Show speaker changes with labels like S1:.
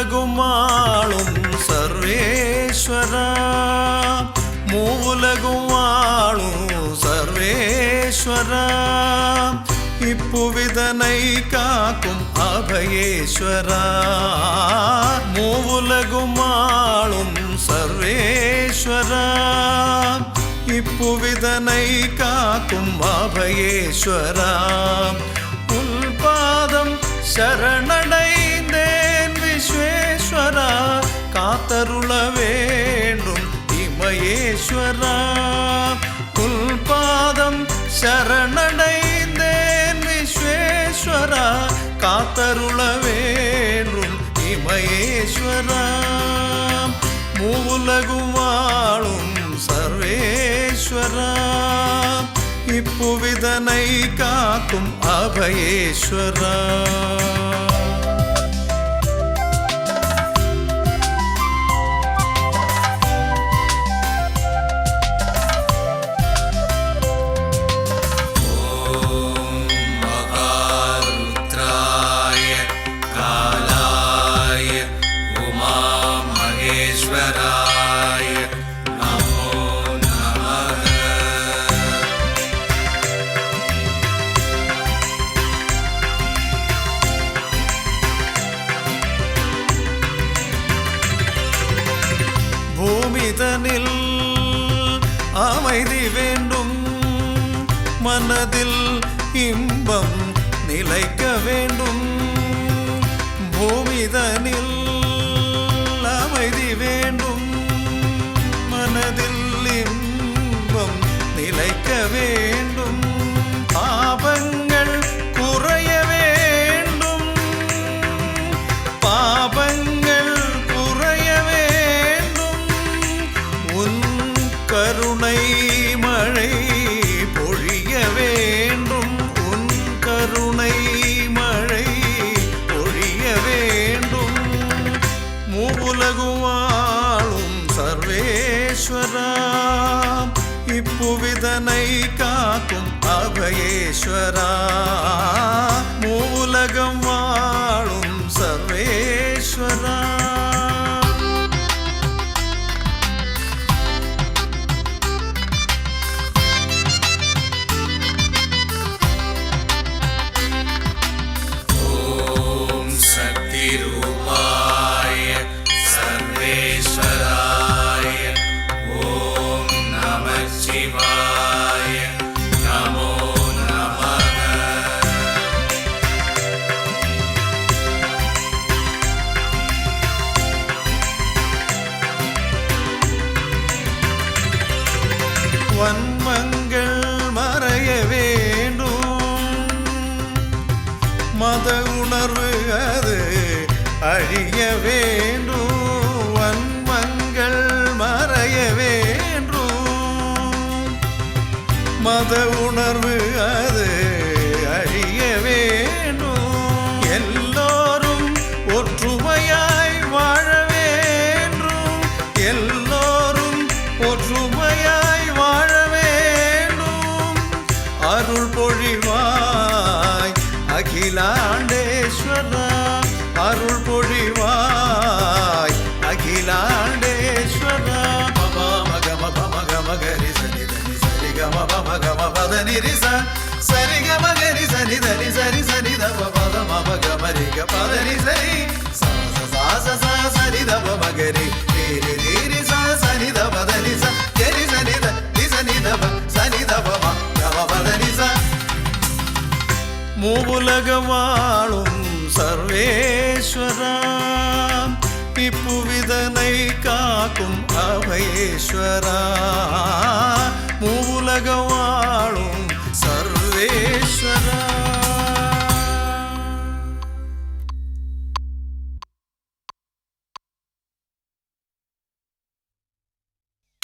S1: மூவுலகுமாளும் சர்வேஸ்வரா, மூவுலகுமாளும் சர்வேஸ்வரா, இப்புவிதனை காக்கும் அபயேஸ்வரா. மூவுலகுமாளும் சர்வேஸ்வரா, இப்புவிதனை காக்கும் அபயேஸ்வரா. உல்பாதம் சரணடைந்தேன் விஸ்வேஸ்வரா, காத்தருள வேண்டும் இமயேஸ்வரா. உல்பாதம் சரணடைந்தேன் விஸ்வேஸ்வரா, காத்தருள வேண்டும் இமயேஸ்வரா. மூவுலகும் வாழும் சர்வேஸ்வரா, இப்புவிதனை காக்கும் அபயேஸ்வரா. பூமிதனில் அமைதி வேண்டும், மனதில் இன்பம் நிலைக்க வேண்டும். பூமிதனில் அமைதி வேண்டும், மனதில் இன்பம் நிலைக்க வேண்டும். பாபங்கள் குறைய வேண்டும், பாபங்கள் குறைய வேண்டும். உன் கருணை மழை பொழிய வேண்டும், உன் கருணை மழை பொழிய வேண்டும். மூவுலகும் வாழும் சர்வேஸ்வரா, இப்புவிதனை காக்கும் அபயேஸ்வரா. மூவுலகம் வாழும் சர்வேஸ்வரா. வன்மங்கள் மறைய வேண்டும், மத உணர்வு அது அழிய வேண்டும். வன்மங்கள் மறைய வேண்டும், மத உணர்வு அது அழிய வேண்டும். எல்லோரும் ஒற்றுமையாய் வாழ வேண்டும், எல்லோரும் ஒற்றுமையாய் வாழ வேண்டும். அருள் பொழிவாய் அகிலாண்டேஸ்வரா, அருள் பொழிவாய் அகிலாண்டேஸ்வரா. மகரி சனி தனி சரி கம பம கம பத நிரி சரி கம கரி சனி தனி சரி சனி தப பத மம கமரி க பத நி சரி சா சரி தப மகரி ரீரி ரீரி சனி தப தனி சரி சனி த நி சனி தப சனி தப ம கம பத நி ச. மூவுலகம் வாழும் சர்வேஸ்வரா, இப்புவிதனை காக்கும் அபயேஸ்வரா. மூவுலகம்